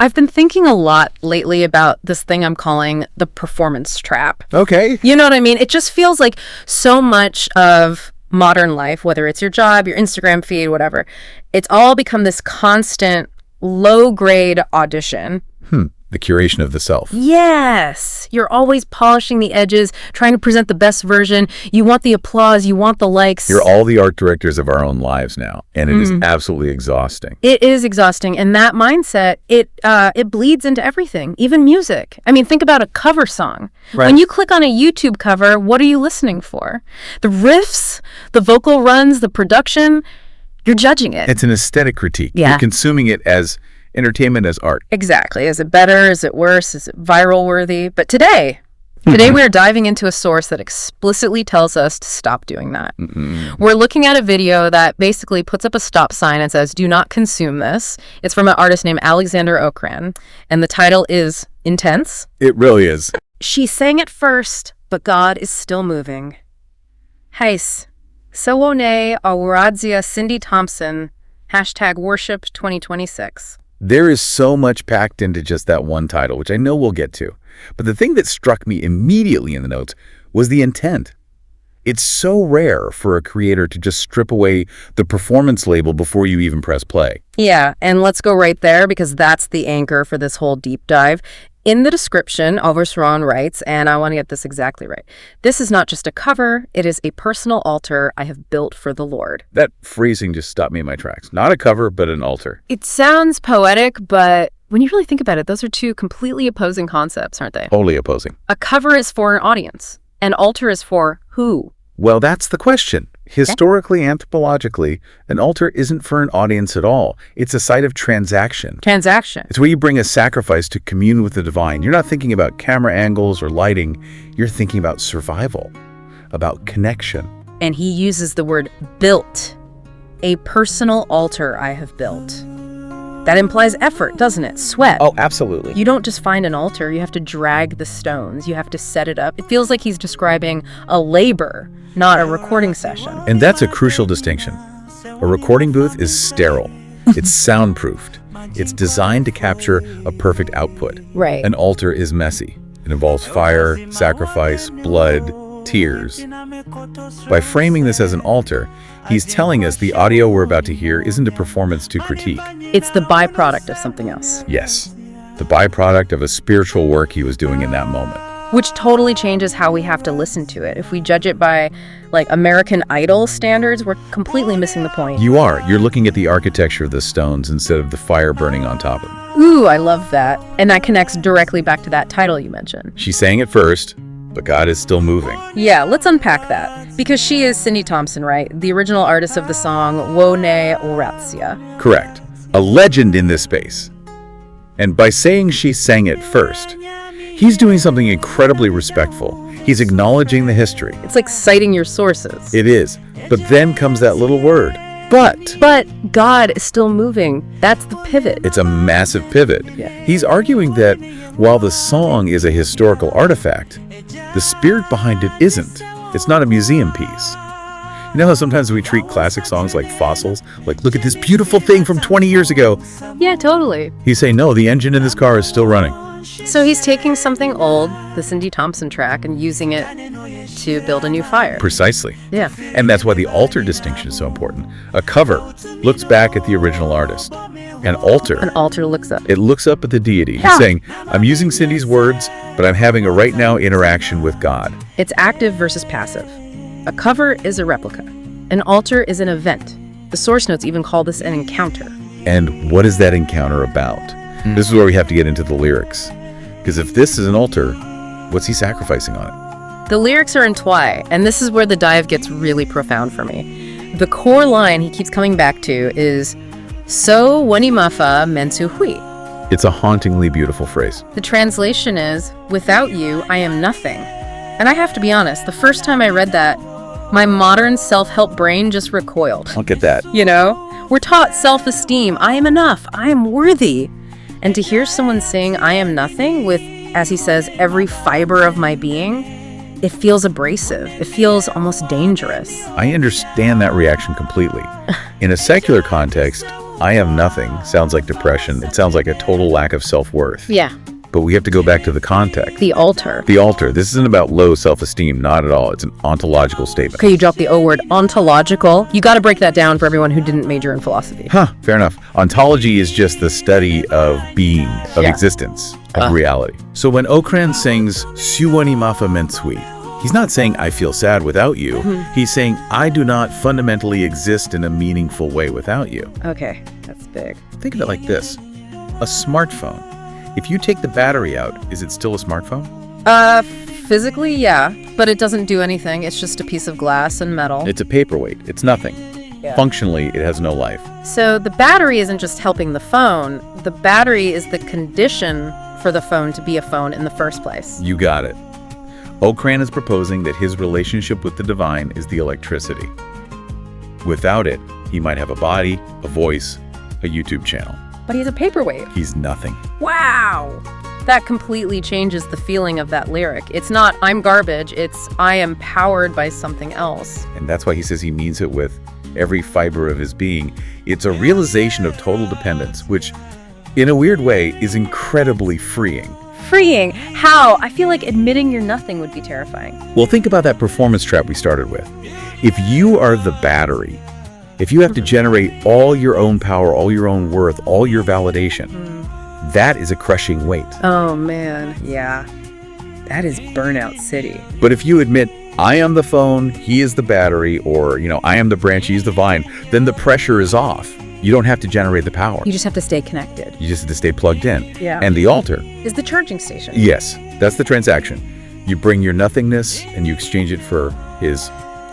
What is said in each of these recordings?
I've been thinking a lot lately about this thing I'm calling the performance trap. Okay. You know what I mean? It just feels like so much of modern life, whether it's your job, your Instagram feed, whatever, it's all become this constant low-grade audition. The curation of the self. Yes. You're always polishing the edges, trying to present the best version. You want the applause. You want the likes. You're all the art directors of our own lives now, and it is absolutely exhausting. It is exhausting, and that mindset, it bleeds into everything, even music. I mean, think about a cover song. Right. When you click on a YouTube cover, what are you listening for? The riffs, the vocal runs, the production, you're judging it. It's an aesthetic critique. Yeah. You're consuming it as entertainment, as art. Exactly. Is it better? Is it worse? Is it viral worthy? But today we are diving into a source that explicitly tells us to stop doing that. We're looking at a video that basically puts up a stop sign and says, do not consume this. It's from an artist named Alexander Ocran, and the title is intense. It really is. She sang it first, but God is still moving. Heis. So Ne Awurade Cindy Thompson. #worship 2026. There is so much packed into just that one title, which I know we'll get to. But the thing that struck me immediately in the notes was the intent. It's so rare for a creator to just strip away the performance label before you even press play. Yeah, and let's go right there because that's the anchor for this whole deep dive. In the description, Alexander writes, and I want to get this exactly right, this is not just a cover, it is a personal altar I have built for the Lord. That phrasing just stopped me in my tracks. Not a cover, but an altar. It sounds poetic, but when you really think about it, those are two completely opposing concepts, aren't they? Wholly opposing. A cover is for an audience. An altar is for who? Well, that's the question. Historically, anthropologically, an altar isn't for an audience at all. It's a site of transaction. Transaction. It's where you bring a sacrifice to commune with the divine. You're not thinking about camera angles or lighting. You're thinking about survival, about connection. And he uses the word built. A personal altar I have built. That implies effort, doesn't it? Sweat. Oh, absolutely. You don't just find an altar. You have to drag the stones. You have to set it up. It feels like he's describing a labor, not a recording session. And that's a crucial distinction. A recording booth is sterile. It's soundproofed. It's designed to capture a perfect output. Right. An altar is messy. It involves fire, sacrifice, blood, tears. By framing this as an altar, he's telling us the audio we're about to hear isn't a performance to critique. It's the byproduct of something else. Yes, the byproduct of a spiritual work he was doing in that moment. Which totally changes how we have to listen to it. If we judge it by, like, American Idol standards, we're completely missing the point. You're looking at the architecture of the stones instead of the fire burning on top of them. Ooh, I love that. And that connects directly back to that title you mentioned. She sang it first, but God is still moving. Yeah, let's unpack that. Because she is Cindy Thompson, right? The original artist of the song Ne Awurade. Correct. A legend in this space. And by saying she sang it first, he's doing something incredibly respectful. He's acknowledging the history. It's like citing your sources. It is. But then comes that little word, but. But God is still moving. That's the pivot. It's a massive pivot. Yeah. He's arguing that while the song is a historical artifact, the spirit behind it isn't. It's not a museum piece. You know how sometimes we treat classic songs like fossils? Like, look at this beautiful thing from 20 years ago. Yeah, totally. He's saying, no, the engine in this car is still running. So he's taking something old, the Cindy Thompson track, and using it to build a new fire. Precisely. Yeah. And that's why the altar distinction is so important. A cover looks back at the original artist. An altar looks up. It looks up at the deity. He's saying, I'm using Cindy's words, but I'm having a right now interaction with God. It's active versus passive. A cover is a replica. An altar is an event. The source notes even call this an encounter. And what is that encounter about? This is where we have to get into the lyrics. Because if this is an altar, what's he sacrificing on it? The lyrics are in Twy, and this is where the dive gets really profound for me. The core line he keeps coming back to is, So wanimafa mensu hui. It's a hauntingly beautiful phrase. The translation is, without you, I am nothing. And I have to be honest, the first time I read that, my modern self-help brain just recoiled. I'll get that. You know? We're taught self-esteem. I am enough. I am worthy. And to hear someone sing I am nothing with, as he says, every fiber of my being, it feels abrasive. It feels almost dangerous. I understand that reaction completely. In a secular context, I am nothing sounds like depression. It sounds like a total lack of self-worth. Yeah. But we have to go back to the context. The altar. The altar. This isn't about low self-esteem, not at all. It's an ontological statement. Okay, you dropped the O word, ontological. You got to break that down for everyone who didn't major in philosophy. Fair enough. Ontology is just the study of being, of existence, of reality. So when Ocran sings Suwani Mafa Mensui, he's not saying I feel sad without you. He's saying I do not fundamentally exist in a meaningful way without you. Okay, that's big. Think of it like this. A smartphone. If you take the battery out, is it still a smartphone? Physically, yeah, but it doesn't do anything. It's just a piece of glass and metal. It's a paperweight. It's nothing. Yeah. Functionally, it has no life. So the battery isn't just helping the phone. The battery is the condition for the phone to be a phone in the first place. You got it. Ocran is proposing that his relationship with the divine is the electricity. Without it, he might have a body, a voice, a YouTube channel. But he's a paperweight. He's nothing. Wow! That completely changes the feeling of that lyric. It's not, I'm garbage, it's, I am powered by something else. And that's why he says he means it with every fiber of his being. It's a realization of total dependence, which, in a weird way, is incredibly freeing. Freeing? How? I feel like admitting you're nothing would be terrifying. Well, think about that performance trap we started with. If you are the battery, if you have to generate all your own power, all your own worth, all your validation, that is a crushing weight. Oh, man. Yeah. That is burnout city. But if you admit, I am the phone, he is the battery, or, I am the branch, he's the vine, then the pressure is off. You don't have to generate the power. You just have to stay connected. You just have to stay plugged in. Yeah. And the altar is the charging station. Yes, that's the transaction. You bring your nothingness and you exchange it for his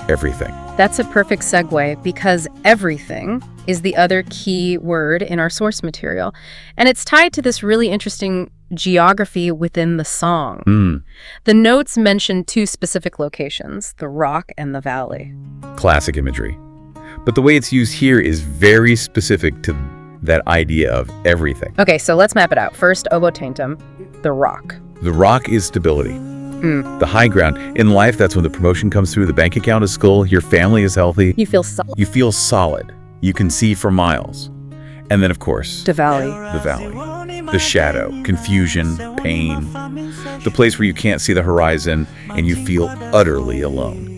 everything. That's a perfect segue because everything is the other key word in our source material. And it's tied to this really interesting geography within the song. The notes mention two specific locations, the rock and the valley. Classic imagery. But the way it's used here is very specific to that idea of everything. Okay, so let's map it out. First, obo taintum, the rock. The rock is stability. The high ground. In life, that's when the promotion comes through, the bank account is full, your family is healthy. You feel solid. You feel solid. You can see for miles. And then, of course, The valley. the valley. The shadow, confusion, pain. The place where you can't see the horizon and you feel utterly alone.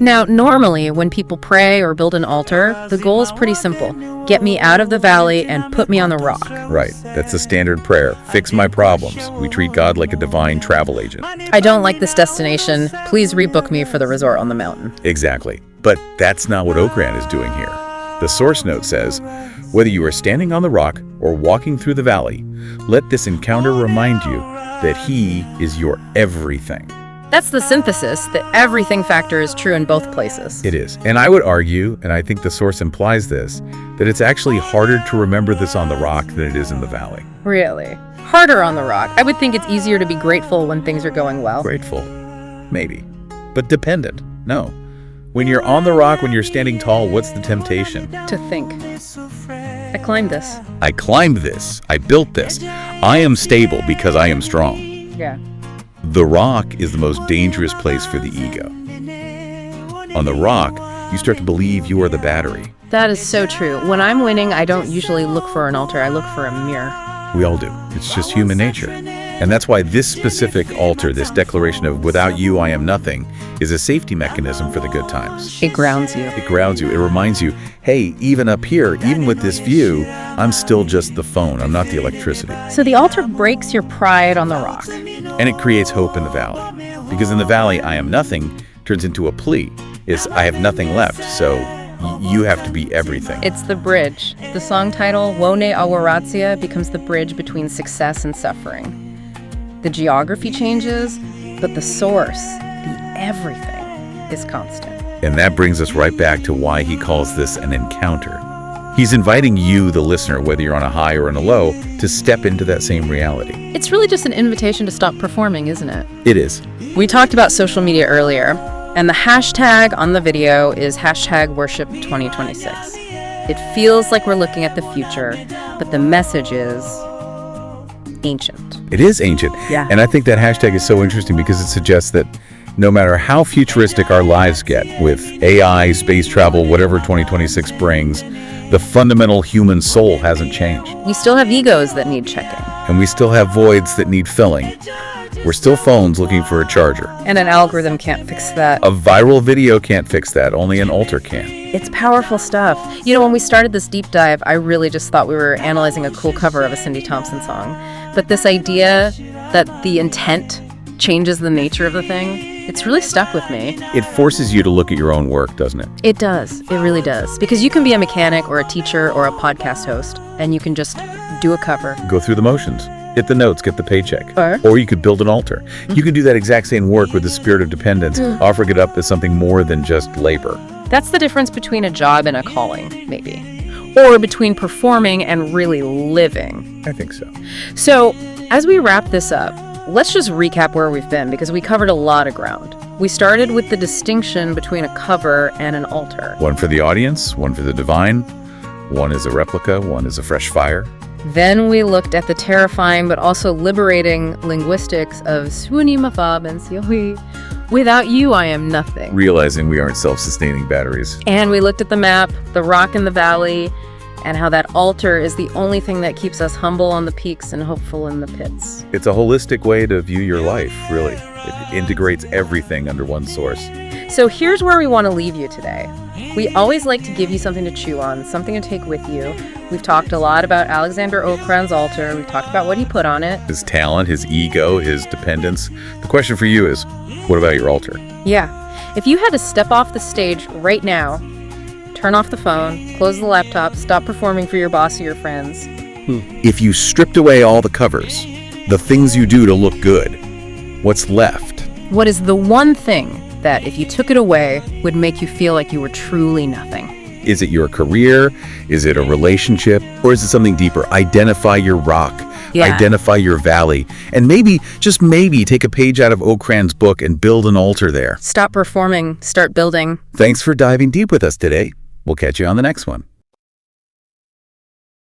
Now, normally, when people pray or build an altar, the goal is pretty simple. Get me out of the valley and put me on the rock. Right. That's the standard prayer. Fix my problems. We treat God like a divine travel agent. I don't like this destination. Please rebook me for the resort on the mountain. Exactly. But that's not what Ocran is doing here. The source note says, whether you are standing on the rock or walking through the valley, let this encounter remind you that he is your everything. That's the synthesis. The everything factor is true in both places. It is. And I would argue, and I think the source implies this, that it's actually harder to remember this on the rock than it is in the valley. Really? Harder on the rock. I would think it's easier to be grateful when things are going well. Grateful. Maybe. But dependent. No. When you're on the rock, when you're standing tall, what's the temptation? To think. I climbed this. I climbed this. I built this. I am stable because I am strong. Yeah. The rock is the most dangerous place for the ego. On the rock, you start to believe you are the battery. That is so true. When I'm winning, I don't usually look for an altar. I look for a mirror. We all do. It's just human nature. And that's why this specific altar, this declaration of without you, I am nothing, is a safety mechanism for the good times. It grounds you. It grounds you. It reminds you, hey, even up here, even with this view, I'm still just the phone. I'm not the electricity. So the altar breaks your pride on the rock. And it creates hope in the valley. Because in the valley, I am nothing turns into a plea. It's I have nothing left, so you have to be everything. It's the bridge. The song title, Ne Awurade, becomes the bridge between success and suffering. The geography changes, but the source, the everything, is constant. And that brings us right back to why he calls this an encounter. He's inviting you, the listener, whether you're on a high or on a low, to step into that same reality. It's really just an invitation to stop performing, isn't it? It is. We talked about social media earlier, and the hashtag on the video is #worship2026. It feels like we're looking at the future, but the message is ancient. It is ancient. Yeah. And I think that hashtag is so interesting because it suggests that no matter how futuristic our lives get with AI, space travel, whatever 2026 brings, The fundamental human soul hasn't changed. We still have egos that need checking. And we still have voids that need filling. We're still phones looking for a charger. And an algorithm can't fix that. A viral video can't fix that. Only an altar can. It's powerful stuff. You know, when we started this deep dive, I really just thought we were analyzing a cool cover of a Cindy Thompson song. But this idea that the intent changes the nature of the thing, it's really stuck with me. It forces you to look at your own work, doesn't it? It does. It really does. Because you can be a mechanic or a teacher or a podcast host, and you can just do a cover. Go through the motions. Hit the notes, get the paycheck. Or you could build an altar. You can do that exact same work with the spirit of dependence, offering it up as something more than just labor. That's the difference between a job and a calling, maybe. Or between performing and really living. I think so. So, as we wrap this up, let's just recap where we've been, because we covered a lot of ground. We started with the distinction between a cover and an altar. One for the audience, one for the divine. One is a replica, one is a fresh fire. Then we looked at the terrifying but also liberating linguistics of Swuni Mafab and Siohui. Without you, I am nothing. Realizing we aren't self-sustaining batteries. And we looked at the map, the rock in the valley, and how that altar is the only thing that keeps us humble on the peaks and hopeful in the pits. It's a holistic way to view your life, really. It integrates everything under one source. So here's where we want to leave you today. We always like to give you something to chew on, something to take with you. We've talked a lot about Alexander Ocran's altar. We've talked about what he put on it. His talent, his ego, his dependence. The question for you is, what about your altar? Yeah. If you had to step off the stage right now, turn off the phone, close the laptop, stop performing for your boss or your friends. If you stripped away all the covers, the things you do to look good, what's left? What is the one thing that, if you took it away, would make you feel like you were truly nothing? Is it your career? Is it a relationship? Or is it something deeper? Identify your rock. Yeah. Identify your valley. And maybe, just maybe, take a page out of Ocran's book and build an altar there. Stop performing, start building. Thanks for diving deep with us today. We'll catch you on the next one.